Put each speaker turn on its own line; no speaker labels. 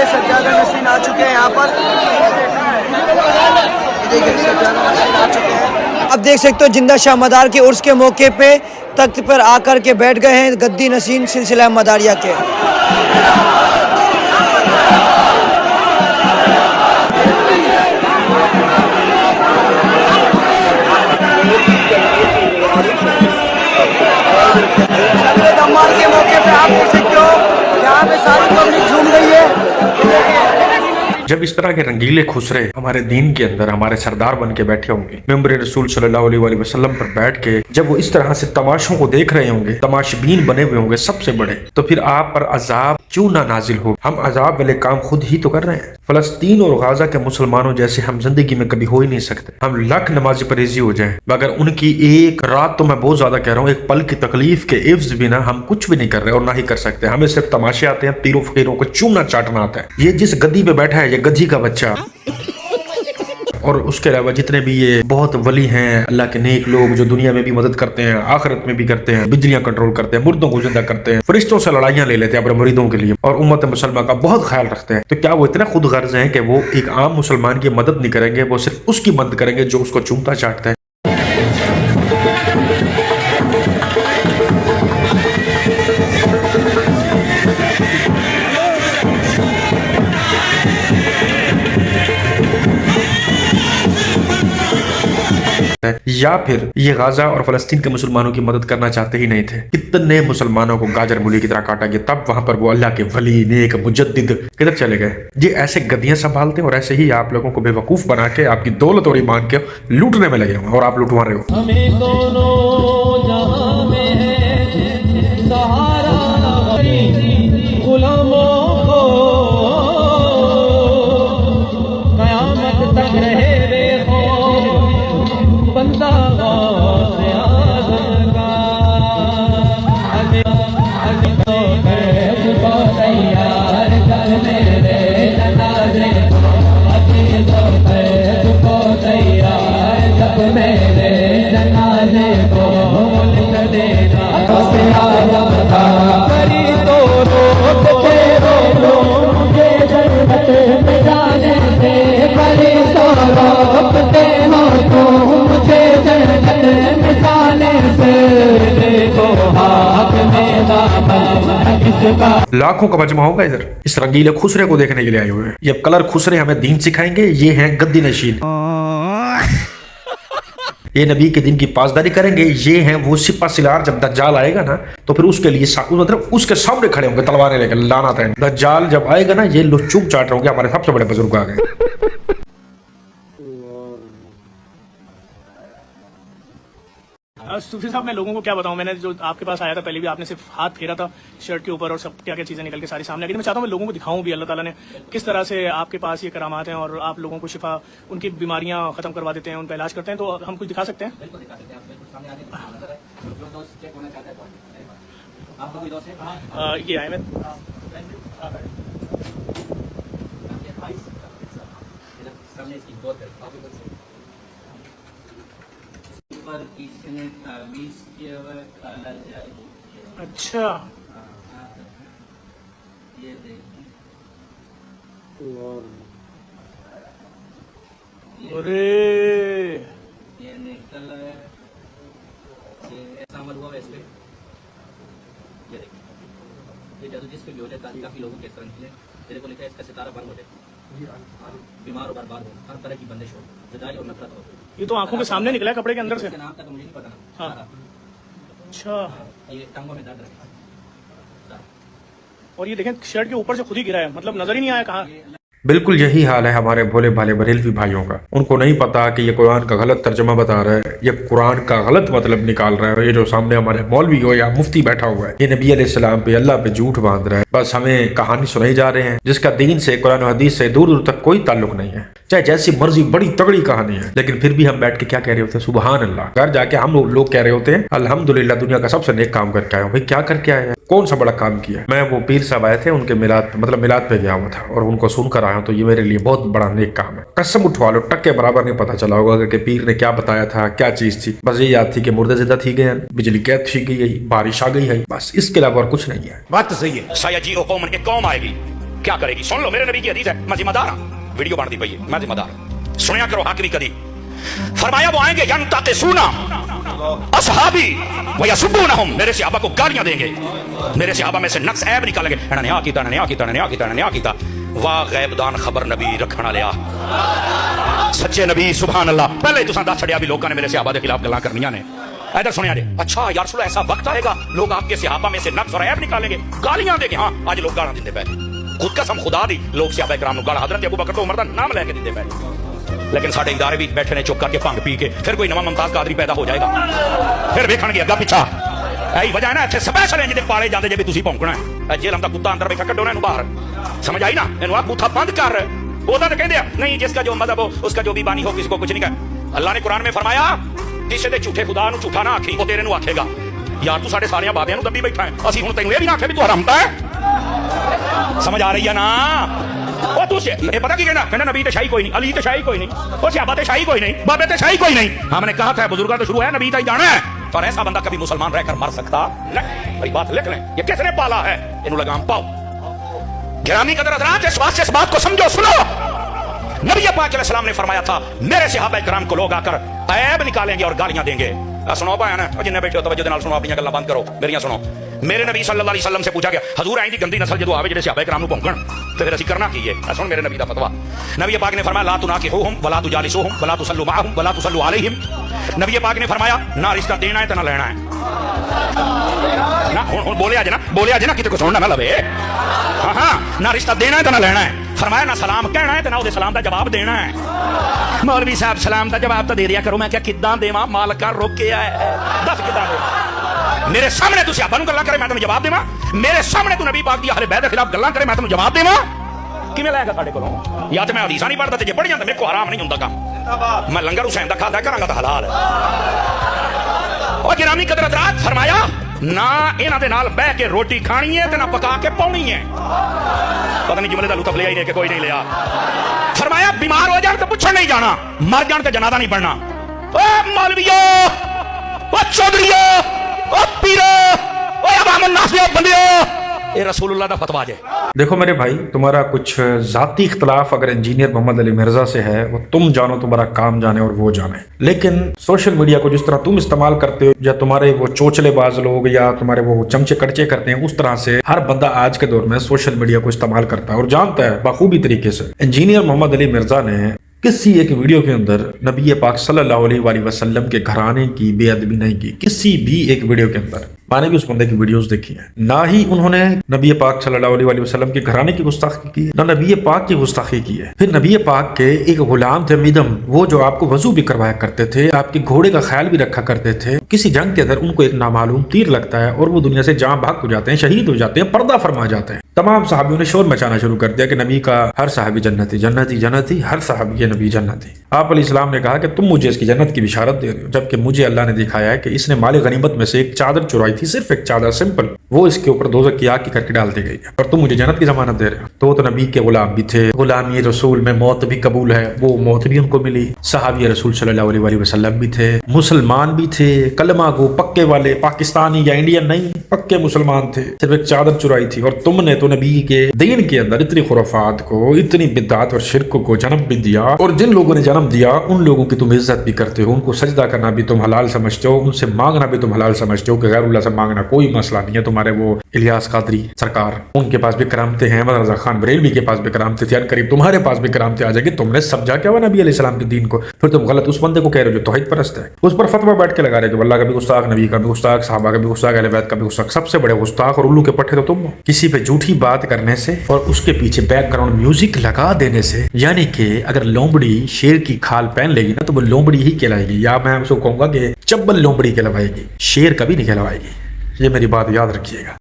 देखिए सज्जादा नसीन आ चुके हैं यहाँ पर, देखिए सज्जादा नसीन आ चुके हैं। आप देख सकते हो जिंदा शाह मदार के उर्स के मौके पे तख्त पर आकर के बैठ गए हैं गद्दी नसीन सिलसिला मदारिया के। दम्माल के मौके पे आप देख सकते हो यहाँ पे सारी पब्लिक झूम रही है।
जब इस तरह के रंगीले खुसरे हमारे दीन के अंदर हमारे सरदार बन के बैठे होंगे, मेंबर रसूल सल्लल्लाहु अलैहि वसल्लम पर बैठ के जब वो इस तरह से तमाशों को देख रहे होंगे, तमाशबीन बने हुए होंगे सबसे बड़े, तो फिर आप पर अजाब क्यों ना नाजिल हो। हम अजाब वाले काम खुद ही तो कर रहे हैं। फलस्तीन और गाजा के मुसलमानों जैसे हम जिंदगी में कभी हो ही नहीं सकते। हम लाख नमाजी परहेजी हो जाएं, मगर उनकी एक रात, तो मैं बहुत ज्यादा कह रहा हूँ, एक पल की तकलीफ के इफ्ज बिना हम कुछ भी नहीं कर रहे और ना ही कर सकते। हमें सिर्फ तमाशे आते हैं, पीरों फकीरों को चूमना चाटना आता है। ये जिस गद्दी पे बैठा है, ये गधी का बच्चा, और उसके अलावा जितने भी ये बहुत वली हैं, अल्लाह के नेक लोग जो दुनिया में भी मदद करते हैं, आखिरत में भी करते हैं, बिजलियां कंट्रोल करते हैं, मुर्दों को जिंदा करते हैं, फरिश्तों से लड़ाइयां ले लेते हैं अपने मुरीदों के लिए, और उम्मत मुसलमान का बहुत ख्याल रखते हैं, तो क्या वो इतने खुद गर्ज हैं कि वो एक आम मुसलमान की मदद नहीं करेंगे, वो सिर्फ उसकी मदद करेंगे जो उसको चूमता चाटता है। या फिर ये गाजा और फलस्तीन के मुसलमानों की मदद करना चाहते ही नहीं थे। कितने मुसलमानों को गाजर मूली की तरह काटा गया, तब वहां पर वो अल्लाह के वली नेक मुजद्दिद किधर चले गए। ये ऐसे गद्दियां संभालते हैं और ऐसे ही आप लोगों को बेवकूफ बना के आपकी दौलत और ईमान के लूटने में लगे हुए और आप लुटवा रहे हो।
हमें दोनों जहां में है सहारा गुलामों को कयामत तक रहे बंदा तैयार कर मेरे जनाजे को तैयार जब मेरे जनाजे को देना करी तो रोक के रो मुझे जन्नत में जाने से करी तो रोकते हो तो मुझे जन्नत में जाने से देखो हाथ में दामन किसका।
लाखों का मजमा होगा इधर इस रंगीले खुसरे को देखने के लिए आए हुए हैं। ये कलर खुसरे हमें दीन सिखाएंगे। ये हैं गद्दी नशीन, ये नबी के दिन की पासदारी करेंगे। ये हैं वो सिपा सिलार, जब दज्जाल आएगा ना तो फिर उसके लिए मतलब उसके सामने खड़े होंगे तलवारें लेकर, लाना था। दज्जाल जब आएगा ना, ये लोग चुप चाट रहे होंगे। हमारे सबसे बड़े बुजुर्ग आ गए।
सूफी साहब, मैं लोगों को क्या बताऊं, मैंने जो आपके पास आया था पहले भी आपने सिर्फ हाथ फेरा था शर्ट के ऊपर और सब क्या क्या चीजें निकल के सारी सामने आ गई। मैं चाहता हूं मैं लोगों को दिखाऊं भी अल्लाह ताला ने किस तरह से आपके पास ये करामात हैं और आप लोगों को शिफा, उनकी बीमारियां खत्म करवा देते हैं, उनका इलाज करते हैं। तो हम कुछ दिखा सकते हैं? ये आए मैं अच्छा,
ये
अरे
ये निकल है, ये ऐसा अमल हुआ वैसे। ये देखिए, ये जादू जिस पे भी हो जाए, काफी लोगों के इस तरह निकले। तेरे को लिखा है इसका सितारा बंद हो जाए, बीमार हो, बर्बाद हो, हर तरह की बंदिश हो, जुदाई और नफरत हो।
ये तो आंखों के सामने निकला है कपड़े के अंदर से।
नाम तक मुझे नहीं पता।
हाँ, अच्छा।
ये टांगों में दर्द रहे,
और ये देखें शर्ट के ऊपर से खुद ही गिरा है, मतलब नजर ही नहीं आया कहाँ।
बिल्कुल यही हाल है हमारे भोले भाले बरेलवी भाइयों का। उनको नहीं पता कि ये कुरान का गलत तर्जमा बता रहा है, ये कुरान का गलत मतलब निकाल रहा है। ये जो सामने हमारे मौलवी हो या मुफ्ती बैठा हुआ है, ये नबी अलैहिस्सलाम पे, अल्लाह पे झूठ बांध रहा है। बस हमें कहानी सुनाई जा रहे हैं जिसका दीन से, कुरान और हदीस से दूर दूर तक कोई ताल्लुक नहीं है। चाहे जैसी मर्जी बड़ी तगड़ी कहानी है, लेकिन फिर भी हम बैठ के क्या कह रहे होते हैं? सुबहान अल्लाह। घर जाके हम लोग कह रहे होते हैं अल्हम्दुलिल्लाह, दुनिया का सबसे नेक काम करके आया हूं। भाई क्या करके आया है? कौन सा बड़ा काम किया? मैं वो पीर साहब आए थे, उनके मिलाद मिलाद पे गया हुआ था और उनको सुनकर आया हूं, तो ये मेरे लिए बहुत बड़ा नेक काम है। कसम उठवा लो, टक्के बराबर नहीं पता चला होगा कि पीर ने क्या बताया था, क्या चीज थी। बस ये याद थी कि मुर्दे जिंदा थी गए, बिजली कैद थी गई, बारिश आ गई है, बस इसके अलावा और कुछ नहीं है।
बात तो सही है।
सायाजी कौम के कौम आएगी,
क्या करेगी? सुन लो, मेरे नबी की हदीस है, मैं जिम्मेदार हूं, वीडियो बनती पई है, मैं जिम्मेदार हूं, सुनिया करो हक भी कदी। फरमाया वो आएंगे यंतक़िसूना असहाबी व यसुब्बूनहुम, मेरे सहाबा को गालियां देंगे, मेरे सहाबा में से नक्स ऐब निकालेंगे, इन्होंने आ कीता, इन्होंने आ कीता, इन्होंने आ कीता, इन्होंने आ कीता। वाह गैबदान खबर नबी रखना लिया, सच्चे नबी सुभान अल्लाह। पहले तुसां दस छड़िया भी लोगों ने मेरे सहाबा के खिलाफ गल्लां करनियां ने। इधर सुनिया जी, अच्छा यार रसूल ऐसा वक्त आएगा लोग आपके सहाबा में से नक्स और ऐब निकालेंगे, गालियां देंगे। हाँ, आज लोग गालियां देते पे, खुद कसम खुदा दी, लोग सहाबा इकराम नु गाल हजरत अबू बकर तो उमर दा नाम लेके देते पे, लेकिन साडे इदारे भी बैठे ने चुप करके भंग पी के, फिर कोई नवा मुमताज कादरी पैदा हो जाएगा, फिर वेखणगे अग्गा पिछा। यही वजह है ना, इत्थे स्पैशल इंज दे पाले जांदे जे भी तुसीं भौंकना है। जेल दा कुत्ता अंदर बैठा कड्डो ना इहनूं बाहर, समझ आई ना? इहनूं आ बूथा बंद कर। ओदा तो कहंदे नहीं, जिसका जो मजहब हो उसका जो भी बानी हो, किसी को कुछ नहीं कह। अल्लाह ने कुरान में फरमाया किसी दे झूठे खुदा नूं झूठा ना आखी, वो तेरे नूं आखेगा। यार तू साडे सारियां बाबियां नूं दब्बी बैठा है, असीं हुण तैनूं इह भी ना आखे भी तू हरामता है। समझ आ रही है ना? ओ तू ये पता की कहना, कहना नबी ते शाही कोई नहीं, अली ते शाही कोई नहीं, ओ सहाबा ते शाही कोई नहीं, बाबे ते शाही कोई नहीं। हमने कहा था बुजुर्गों तो शुरू है, नबी तक जाना है, पर ऐसा बंदा कभी मुसलमान रहकर मर सकता नहीं। भाई बात लिख लें, ये किसने पाला है, इन्हों लगाम पाओ। गिरामी कदर हज़रात, इस बात को समझो, सुनो। नबी पाक अलैहि सलाम ने फरमाया था मेरे सहाबा इकराम को लोग आकर ऐब निकालेंगे और गालियां देंगे। सुनो भाई ना, जिन्हें बैठे हो तवज्जो दे नाल सुनो, अपनी गल्लां बंद करो, मेरियां सुनो। मेरे नबी सल्लल्लाहु अलैहि वसल्लम से पूछा गया, हजूर आई दी गंदी नस्ल जो आवे जेडे सहाबा इकराम नु भौंकण, ते फिर असि करना की है? सुन मेरे नबी दा फतवा। नबी पाक ने फरमाया ला तुनाकिहुहुम वला तुजालिसुहुम वला तुसल्लु माअहुम वला तुसल्लु अलैहिम। नबी पाक ने फरमाया ना रिश्ता देना है ते ना लेना है। ना हुन बोले आज ना किते को सुनना ना लवे। हां हां, ना रिश्ता देना है ते ना लेना है। फरमाया ना सलाम कहना है ते ना उहदे सलाम दा जवाब देना है। मौलवी साहब सलाम दा जवाब तो दे दिया करो। मैं क्या किदां देवां, मालका रोकिया है, दस किदां दे। मेरे सामने तू सहाबा नूं गल्लां करे मैं तैनूं जवाब देवां, मेरे सामने तू नबी पाक दी अहले बैत दे खिलाफ गल्लां करे मैं तैनूं जवाब देवां, किवें लैगा साडे कोलों? या ते मैं हदीसां नहीं पढ़दा ते जे पढ़ियां ते मेरे को हराम नहीं हुंदा काम। मैं लंगर हुसैन दा खाता करांगा तां हलाल है। ओ गिरामी कदर हज़रात, फरमाया ना इन्हां दे नाल बैठ के रोटी खानी है ते ना पका के पाउणी है। पता नहीं जुमले दा लुत्फ लिया ही नहीं कि कोई नहीं लिया। फरमाया बीमार हो जान तो पूछण नहीं जाना, मर जान तो जनाजा नहीं पढ़ना। ओ मौलवियो, ओ चौधरियो, ओ पीरो, ओ अवाम नास दे बंदियो, ये रसूलुल्लाह दा फतवा जे।
देखो मेरे भाई, तुम्हारा कुछ जाती इख्तलाफ अगर इंजीनियर मोहम्मद अली मिर्जा से है, वो तुम जानो, तुम्हारा काम जाने और वो जाने, लेकिन सोशल मीडिया को जिस तरह तुम इस्तेमाल करते हो, या तुम्हारे वो चोचलेबाज लोग या तुम्हारे वो चमचे कड़चे करते हैं, उस तरह से हर बंदा आज के दौर में सोशल मीडिया को इस्तेमाल करता है और जानता है बखूबी तरीके से। इंजीनियर मोहम्मद अली मिर्जा ने किसी एक वीडियो के अंदर नबी पाक सल्लल्लाहु अलैहि वसल्लम के घराने की बेअदबी नहीं की, किसी भी एक वीडियो के अंदर। मैंने भी उस बंदे की वीडियोस देखी हैं। ना ही उन्होंने नबी पाक सल्लल्लाहु अलैहि वसल्लम के घराने की गुस्ताखी की है, ना नबी पाक की गुस्ताखी की है। फिर नबी पाक के एक गुलाम थे मिदम, वो जो आपको वजू भी करवाया करते थे, आपके घोड़े का ख्याल भी रखा करते थे। किसी जंग के अंदर उनको एक नामालूम तीर लगता है और वो दुनिया से जान भाग हो जाते हैं, शहीद हो जाते हैं, पर्दा फरमा जाते हैं। तमाम सहाबियों ने शोर मचाना शुरू कर दिया कि नबी का हर सहाबी जन्नती जन्नती जन्नती, हर सहाबी के नबी जन्नती। आप अलैहिस्सलाम ने कहा कि तुम मुझे इसकी जन्नत की बिशारत दे रहे हो, जबकि मुझे अल्लाह ने दिखाया है कि इसने माल गनीमत में से एक चादर चुराई थी, सिर्फ एक चादर, सिंपल, वो इसके ऊपर दोज़ख की आग की करके डाल दी गई है, और तुम मुझे जन्नत की जमानत दे रहे हो। तो वो तो नबी के गुलाम भी थे, गुलामी रसूल में मौत भी कबूल है, वो मौत भी उनको मिली। सहाबी रसूल सल्लल्लाहु अलैहि वसल्लम भी थे, मुसलमान भी थे, कलमा को पक्के वाले, पाकिस्तानी या इंडियन नहीं, पक्के मुसलमान थे, सिर्फ एक चादर चुराई थी। और तुमने तो नबी के दीन के अंदर इतनी खुराफात को, इतनी बिदअत और शिर्क को जन्म भी दिया, और जिन लोगों ने जन्म दिया उन लोगों की तुम इज्जत भी करते हो, उनको सजदा करना भी तुम हलाल समझते हो, उनसे मांगना भी तुम हलाल समझते हो कि गैरुल्लाह से मांगना कोई मसला नहीं है। तुम्हारे वो इलियास कादरी सरकार, उनके पास भी करामते हैं, अहमद रजा खान बरेलवी के पास भी करामते थे, करीब तुम्हारे पास भी करामते आ जाएगी। तुमने समझा क्या हुआ नबी अलैहिस्सलाम के दीन को, फिर तुम गलत उस बंदे को कह रहे हो जो तौहीद परस्त है, उस पर फतवा बैठ के लगा रहे हो। अल्लाह का भी गुस्ताख, नबी का भी गुस्ताख, सहाबा का भी गुस्ताख, अहले बैत का भी गुस्ताख, सबसे बड़े गुस्ताख और उल्लू के पट्टे तो तुम हो। किसी पे झूठी बात करने से और उसके पीछे बैकग्राउंड म्यूजिक लगा देने से, यानी कि अगर लोमड़ी शेर की खाल पहन लेगी ना तो वो लोमड़ी ही कहलाएगी, या मैं उसको कहूंगा कि चब्बल लोमड़ी कहलवाएगी, शेर कभी नहीं कहलवाएगी। ये मेरी बात याद रखिएगा।